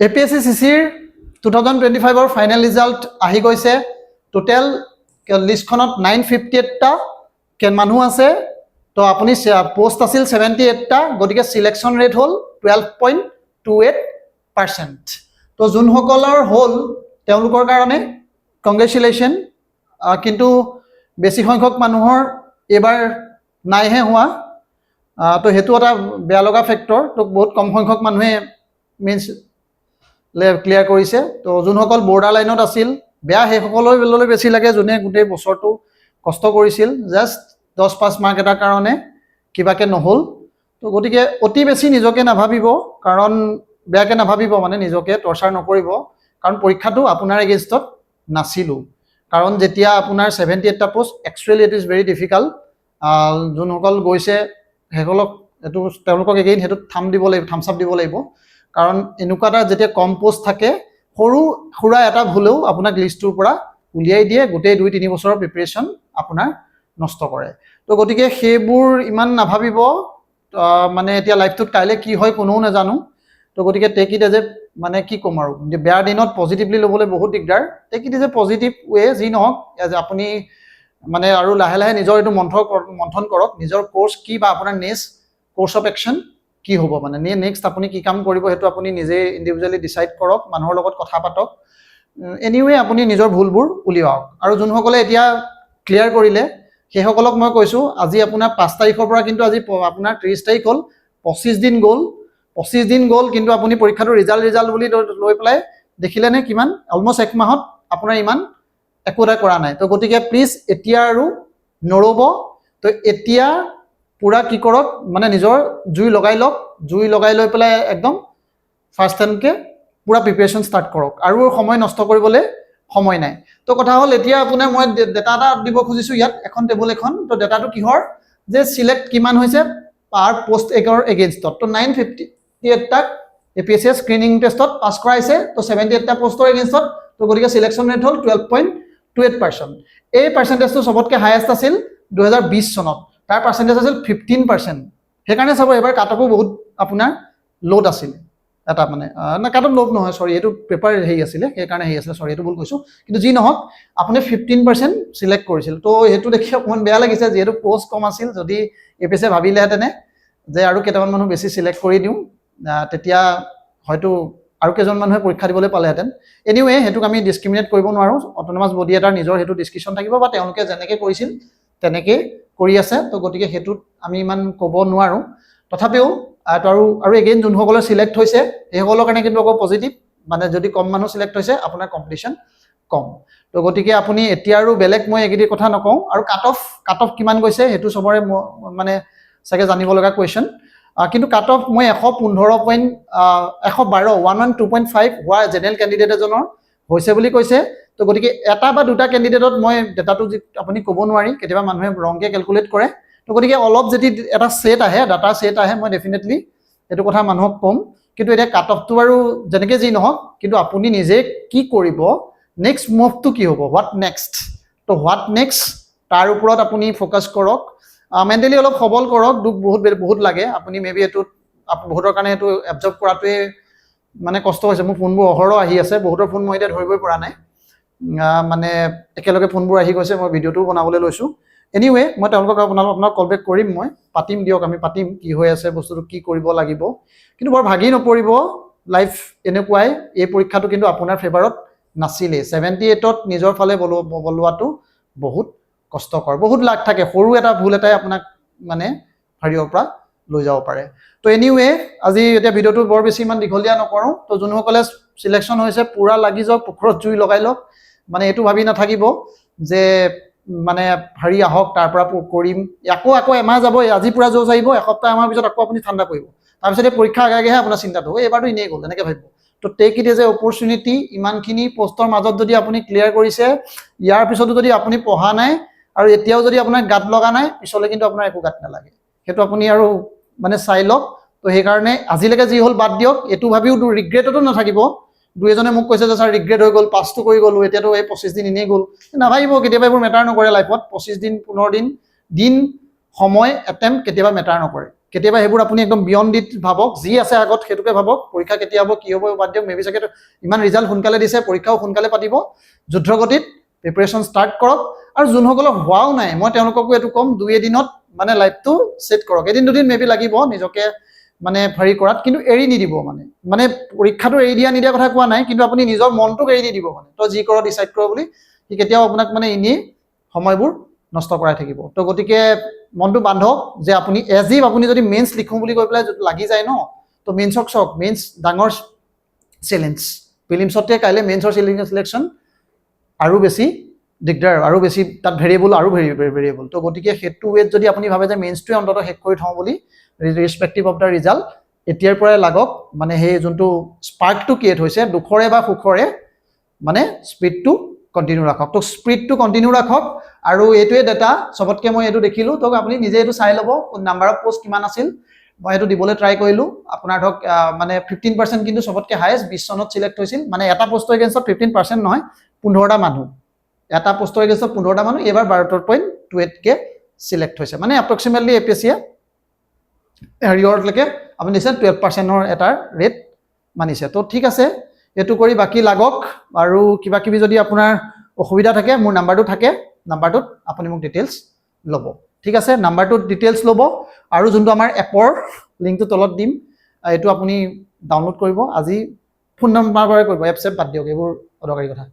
APSC CCৰ 2025 final result আহি গৈছে total লিষ্টখনত 958টা মানুহ আছে তো আপুনি পোষ্ট আছিল 78টা গতিকে সিলেকশন ৰেট হ'ল 12.28% তো যোনসকলৰ হ'ল তেওঁলোকৰ কাৰণে কংগ্ৰেচুলেশ্যন কিন্তু বেছি সংখ্যক মানুহৰ এবাৰ নাইহে হোৱা তো হেতু এটা বেয়া লগা ফেক্টৰ তো বহুত কম সংখ্যক মানুহে মিন্স ক্লিয়াৰ কৰিছে তো যোনসকল বৰ্ডাৰ লাইনত আছিল বেয়া সেইসকলৰ বেললৈ বেছি লাগে যোনে গোটেই বছৰটো কষ্ট কৰিছিল জাস্ট 10-5 মাৰ্ক এটাৰ কাৰণে কিবাকে নহল তো গতিকে অতি বেছি নিজকে নাভাবিব কাৰণ বেয়াকে নাভাবিব মানে নিজকে টৰ্চাৰ নকৰিব কাৰণ পৰীক্ষাটো আপোনাৰ এগেইনষ্টত নাছিলো কাৰণ যেতিয়া আপোনাৰ 78টা post actually it is very difficult যোনসকল গৈছে সেইসকলক এটো তেওঁলোকক এগেইন হেতু থামছ আপ দিব লাগিব কাৰণ এনেকুৱা এটা যেতিয়া কম পোষ্ট থাকে সৰু খুৰা এটা ভুলেও আপোনাক লিষ্টৰ পৰা উলিয়াই দিয়ে গোটেই 2-3 বছৰৰ প্ৰিপাৰেচন আপোনাৰ নষ্ট কৰে তো গতিকে সেইবোৰ ইমান নাভাবিব মানে এতিয়া লাইফটোত কাইলে কি হয় কোনেও নাজানো তো গতিকে টেক ইট এজ এ মানে কি কম আৰু যে বেয়াৰ দিনত পজিটিভলি ল'বলৈ বহুত দিগদাৰ take it as a positive way যি নহওক এজ আপুনি মানে আৰু লাহে লাহে নিজৰ এটো মন্থন কৰক নিজৰ কোৰ্স কি বা আপোনাৰ নেক্সট কোৰ্স অফ একচন কি হ'ব মানে নেক্সট আপুনি কি কাম কৰিব হেতু আপুনি নিজে ইন্ডিভিজুয়ালি ডিসাইড কৰক মানুহৰ লগত কথা পাতক এনিৱে আপুনি নিজৰ ভুলবোৰ উলিয়াওক আৰু যোনসকলে এতিয়া ক্লিয়াৰ কৰিলে সেইসকলক মই কৈছো আজি আপোনাৰ 5 তাৰিখৰ পৰা কিন্তু আজি আপোনাৰ 30 তাৰিখ হ'ল 25 দিন গ'ল কিন্তু আপুনি পৰীক্ষাটো ৰিজাল্ট বুলি লৈ পেলাই দেখিলে নে কিমান অলমোস্ট 1 মাহত আপোনাৰ ইমান একোটা কৰা নাই তো গতিকে প্লিজ এতিয়া আৰু নৰব তো এতিয়া পুৰা কি কৰক মানে নিজৰ জুই লগাই লৈ পেলাই একদম ফাৰ্স্ট টাইমকে পুৰা প্ৰিপাৰেচন ষ্টাৰ্ট কৰক আৰু সময় নষ্ট কৰিবলৈ সময় নাই তো কথা হ'ল এতিয়া আপোনাৰ মই ডেটা এটা দিব খুজিছো ইয়াত এখন টেবুল এখন তো ডেটাটো কিহৰ যে সিলেক্ট কিমান হৈছে পাৰ পোষ্ট একৰ এগেইনষ্টত তো 958 টাক এপিএসসি স্ক্ৰিনিং টেষ্টত পাস কৰাইছে তো 78 টা পোষ্টৰ এগেইনষ্টত তো গতিকে সিলেকশন ৰেট হ'ল 12.28% এই পাৰ্চেন্টেজটো সবতকে হাইয়েষ্ট আছিল 2020 চনত তাৰ পাৰ্চেন্টেজ আছিল 15% হেকাৰণে চাব এবাৰ কাটঅফো বহুত আপোনাৰ লোড আছিল এটা মানে না কাটঅফ লোড নহয় সৰি এটো পেপাৰ হেই আছিল হেকাৰণে হেই আছিল সৰি এটো ভুল কৈছো কিন্তু যি নহক আপুনি 15% সিলেক্ট কৰিছিল তো হেতু দেখি অকমান বেয়া লাগিছে যেহেতু পোষ্ট কম আছিল যদি এপিএসসি ভাবিলে হেতেনে যে আৰু কেইটামান মানুহ বেছি সিলেক্ট কৰি দিও তেতিয়া হয়তো আৰু কেজন মানুহে পৰীক্ষা দিবলৈ পালেহেতেন এনিৱে হেতুক আমি ডিসক্ৰিমিনেট কৰিব নোৱাৰো অটোনমাস বডি এটাৰ নিজৰ হেতু ডিসকাশন থাকিব বা তেওঁলোকে যেনেকে কৰিছিল তেনেকে কৰি আছে তো গতিকে হেতুত আমি ইমান ক'ব নোৱাৰো তথাপিও আৰু এগেইন যোনসকলে সিলেক্ট হৈছে এইসকলৰ কাৰণে কিন্তু আকৌ পজিটিভ মানে যদি কম মানুহ সিলেক্ট হৈছে আপোনাৰ কম্পিটিশন কম তো গতিকে আপুনি এতিয়া আৰু বেলেগ মই এগিৰি কথা নকওঁ আৰু কাট অফ কিমান গৈছে হেতু সবৰে মানে সাকে জানিব লগা কোৱেশ্চন কিন্তু কাট অফ মই 112.5 হোৱা জেনেৰেল ক্যান্ডিডেট এজনৰ হৈছে বুলি কৈছে তো গতিকে এটা বা দুটা ক্যান্ডিডেটত মই ডাটাটো আপুনি ক'ব নোৱাৰি কেতিয়াবা মানুহে ৰংকে ক্যালকুলেট কৰে তো গতিকে অলপ যদি এটা সেট আহে ডাটা সেট আহে মই ডেফিনেটলি এটো কথা মানুহক কম কিন্তু এটা কাট অফটো আৰু জেনেকে যি নহক কিন্তু আপুনি নিজে কি কৰিব নেক্সট মুভটো কি হ'ব হোৱাট নেক্সট তো হোৱাট নেক্সট তাৰ ওপৰত আপুনি ফোকাস কৰক মেন্টালি অলপ সবল কৰক দুখ বহুত লাগে আপুনি মেবি এটো বহুতৰ কাৰণে এটো এবজৰ্ব কৰাটোৱে মানে কষ্ট হৈছে মোৰ ফোনবোৰ অহৰ আহি আছে বহুতৰ ফোন মই এটা ধৰিবই পৰা নাই মানে একেলগে ফোনবোৰ আহি গৈছে মই ভিডিওটো বনাবলৈ লৈছো এনিৱে মই তেওঁলোকক আপোনাক কল বেক কৰিম মই পাতিম দিয়ক আমি পাতিম কি হৈ আছে বস্তুটো কি কৰিব লাগিব কিন্তু বৰ ভাগি নপৰিব লাইফ এনেকুৱাই এই পৰীক্ষাটো কিন্তু আপোনাৰ ফেভাৰত নাছিলে 78ত নিজৰ ফালে বলোৱাটো বহুত কষ্টকৰ বহুত লাগ থাকে সৰু এটা ভুল এটাই আপোনাক মানে হাৰিয়ৰ পৰা লৈ যাব পাৰে তো এনিৱে আজি এটা ভিডিওটো বৰ বেছি ইমান দীঘলীয়া নকৰো তো যোনসকলে সিলেকশন হৈছে পুৰা লাগি যাওক পুখৰত জুই লগাই লওক মানে এটো ভাবি নাথাকিব যে মানে হাৰি আহক তাৰ পৰা কৰিম আকৌ এমাহ যাব আজি পুৰা জোজ আহিব এসপ্তাহ এমাহ পিছত আকৌ আপুনি ঠাণ্ডা পৰিব তাৰ পিছতে পৰীক্ষা আগেহে আপোনাৰ চিন্তাটো এবাৰটো ইনে গ'ল এনেকে ভাবিব তো take it as a opportunity ইমানখিনি পোষ্টৰ মাজত যদি আপুনি ক্লিয়াৰ কৰিছে ইয়াৰ পিছতো যদি আপুনি পঢ়া নাই আৰু এতিয়াও যদি আপোনাৰ গাত লগা নাই পিছলৈ কিন্তু আপোনাৰ একো গাত নালাগে হেতু আপুনি আৰু মানে চাই লওক তো সেই কাৰণে আজিলৈকে যি হল বাদ দিয়ক এটো ভাবিও ৰিগ্ৰেটটো নাথাকিব দুইজনে মোক কৈছে যে স্যাৰ ৰিগ্ৰেট হৈ গ'ল পাছটো কৰি গ'লো এতিয়াতো এই 25 দিন ইনে গ'ল নাভাবিব কেতিয়াবা এইবোৰ মেটাৰ নকৰে লাইফত 25 দিন 15 দিন সময় এটেম্প কেতিয়াবা মেটাৰ নকৰে কেতিয়াবা সেইবোৰ আপুনি একদম বিয়ণ্ড ইট ভাবক, যি আছে আগত সেইটোকে ভাবক, পৰীক্ষা কেতিয়া হ'ব কি হ'ব বাদ দিয়ক, মেবি চাগে ইমান ৰিজাল্ট সোনকালে দিছে, পৰীক্ষাও সোনকালে পাতিব, যুদ্ধগতিত প্ৰিপেৰেশ্যন ষ্টাৰ্ট কৰক। আৰু যোনসকলৰ হোৱাও নাই মই তেওঁলোককো এইটো ক'ম, 2 এদিনত মানে লাইফটো ছেট কৰক। এদিন দুদিন মেবি লাগিব নিজকে মানে হেৰি কৰাত, কিন্তু এৰি নিদিব। মানে পৰীক্ষাটো এৰি দিয়া নিদিয়া কথা কোৱা নাই, কিন্তু আপুনি নিজৰ মনটোক এৰি নিদিব। তই যি কৰ ডিচাইড কৰ বুলি, সি কেতিয়াও আপোনাক মানে এনেই সময়বোৰ নষ্ট কৰাই থাকিব। তো গতিকে মনটো বান্ধক যে আপুনি এজিভ আপুনি যদি মেইনছ লিখোঁ বুলি কৈ পেলাই লাগি যায় ন, তো মেইনছক চাওক, মেইনছ ডাঙৰ চেলেঞ্জ। প্ৰিলিমছতকৈ কাইলৈ মেইনছৰ চিলেকশ্যন আৰু বেছি দিগদাৰ, আৰু বেছি তাত ভেৰিয়েবল আৰু ভেৰিয়েবল। তো গতিকে সেইটো ৱেত যদি আপুনি ভাবে যে মেইনছটোৱে অন্ততঃ শেষ কৰি থওঁ বুলি, ৰেচপেক্টিভ অফ দ্য ৰিজাল্ট, এতিয়াৰ পৰাই লাগক। মানে সেই যোনটো স্পাৰ্কটো ক্ৰিয়েট হৈছে দুখৰে বা সুখৰে, মানে স্পীডটো কণ্টিনিউ ৰাখক। তো স্পীডটো কণ্টিনিউ ৰাখক। আৰু এইটোৱে ডেটা চবতকৈ মই এইটো দেখিলোঁ, তো আপুনি নিজে এইটো চাই ল'ব নাম্বাৰ অফ পষ্ট কিমান আছিল। মই এইটো দিবলৈ ট্ৰাই কৰিলোঁ। আপোনাৰ ধৰক মানে 15% কিন্তু চবতকৈ হায়েষ্ট 20 চনত চিলেক্ট হৈছিল। মানে এটা পষ্টৰ এগেইনষ্টত 15% নহয়, 15টা মানুহ, এটা পষ্টৰ এগেইনষ্টত 15টা মানুহ, এইবাৰ 12.28K চিলেক্ট হৈছে। মানে এপ্ৰক্সিমেটলি APSCয়ে হেৰিয়ৰলৈকে আপুনি দিছে 12%ৰ এটা ৰেট মানিছে। তো ঠিক আছে, এইটো কৰি বাকী লাগক। আৰু কিবা কিবি যদি আপোনাৰ অসুবিধা থাকে, মোৰ নাম্বাৰটো থাকে, নাম্বাৰটোত আপুনি মোক ডিটেইলছ ল'ব। ঠিক আছে, নাম্বাৰটোত ডিটেইলছ ল'ব। আৰু যোনটো আমাৰ এপৰ লিংকটো তলত দিম, এইটো আপুনি ডাউনলোড কৰিব। আজি ফোন নাম্বাৰৰে কৰিব, এপ চেপ বাদ দিয়ক, এইবোৰ অদৰকাৰী কথা।